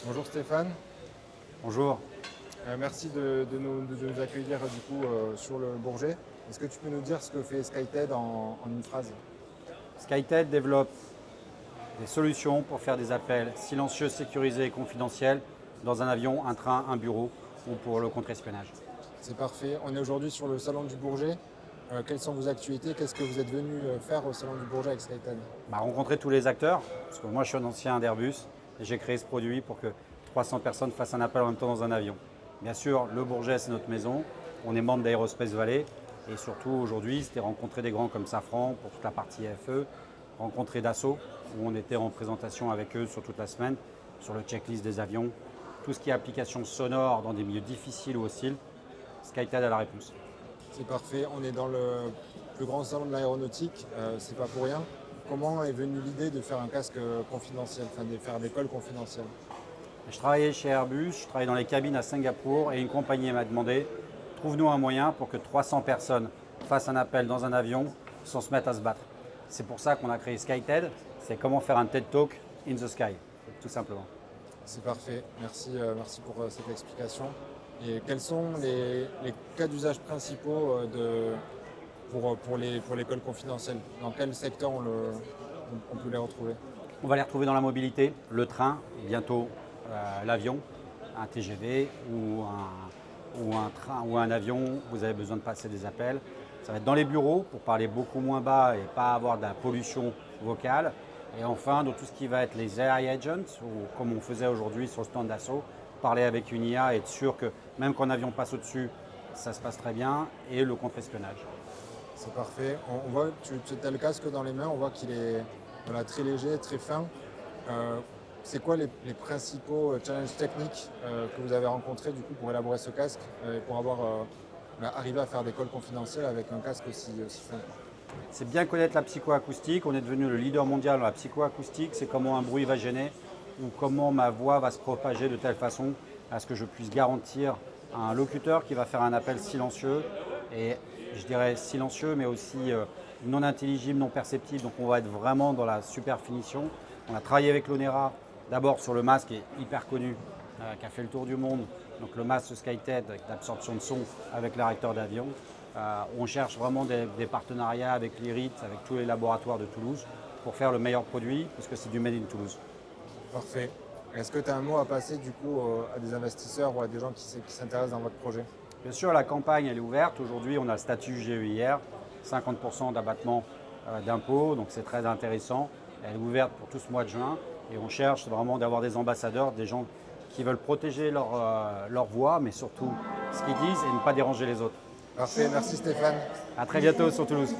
Bonjour Stéphane. Bonjour. Merci de nous accueillir du coup sur le Bourget. Est-ce que tu peux nous dire ce que fait SkyTED en une phrase? SkyTED développe des solutions pour faire des appels silencieux, sécurisés et confidentiels dans un avion, un train, un bureau ou pour le contre-espionnage. C'est parfait. On est aujourd'hui sur le salon du Bourget. Quelles sont vos actualités? Qu'est-ce que vous êtes venu faire au salon du Bourget avec SkyTED? Rencontrer tous les acteurs, parce que moi je suis un ancien d'Airbus et j'ai créé ce produit pour que 300 personnes fassent un appel en même temps dans un avion. Bien sûr, le Bourget c'est notre maison, on est membre d'Aerospace Valley et surtout aujourd'hui c'était rencontrer des grands comme Safran pour toute la partie FE, rencontrer Dassault où on était en présentation avec eux sur toute la semaine, sur le checklist des avions, tout ce qui est application sonore dans des milieux difficiles ou hostiles, SkyTED a la réponse. C'est parfait. On est dans le plus grand salon de l'aéronautique. C'est pas pour rien. Comment est venue l'idée de faire un casque confidentiel, enfin de faire des cols confidentiels? Je travaillais chez Airbus, je travaillais dans les cabines à Singapour et une compagnie m'a demandé trouve-nous un moyen pour que 300 personnes fassent un appel dans un avion sans se mettre à se battre. C'est pour ça qu'on a créé SkyTED, c'est comment faire un TED Talk in the sky, tout simplement. C'est parfait. Merci pour cette explication. Et quels sont les cas d'usage principaux pour l'école confidentielle? Dans quel secteur on peut les retrouver? On va les retrouver dans la mobilité, le train, bientôt l'avion, un TGV ou un train ou un avion, vous avez besoin de passer des appels. Ça va être dans les bureaux pour parler beaucoup moins bas et pas avoir de la pollution vocale. Et enfin, dans tout ce qui va être les AI agents, ou comme on faisait aujourd'hui sur le stand d'assaut, parler avec une IA et être sûr que même quand un avion passe au-dessus, ça se passe très bien, et le contre-espionnage. C'est parfait. On voit, tu as le casque dans les mains, on voit qu'il est voilà, très léger, très fin. Euh, c'est quoi les principaux challenges techniques que vous avez rencontrés du coup pour élaborer ce casque et pour arriver à faire des calls confidentiels avec un casque aussi fin? C'est bien connaître la psychoacoustique. On est devenu le leader mondial dans la psychoacoustique. C'est comment un bruit va gêner ou comment ma voix va se propager de telle façon à ce que je puisse garantir à un locuteur qui va faire un appel silencieux et je dirais silencieux mais aussi non intelligible, non perceptible. Donc on va être vraiment dans la super finition. On a travaillé avec l'Onera d'abord sur le masque qui est hyper connu, qui a fait le tour du monde. Donc le masque SkyTED avec l'absorption de son avec le réacteur d'avion. On cherche vraiment des partenariats avec l'IRIT, avec tous les laboratoires de Toulouse pour faire le meilleur produit parce que c'est du Made in Toulouse. Parfait. Est-ce que tu as un mot à passer du coup à des investisseurs ou à des gens qui s'intéressent dans votre projet? Bien sûr, la campagne elle est ouverte. Aujourd'hui, on a le statut GEIR, 50% d'abattement d'impôts, donc c'est très intéressant. Elle est ouverte pour tout ce mois de juin et on cherche vraiment d'avoir des ambassadeurs, des gens qui veulent protéger leur voix, mais surtout ce qu'ils disent et ne pas déranger les autres. Parfait, merci Stéphane. À très bientôt sur Toulouse.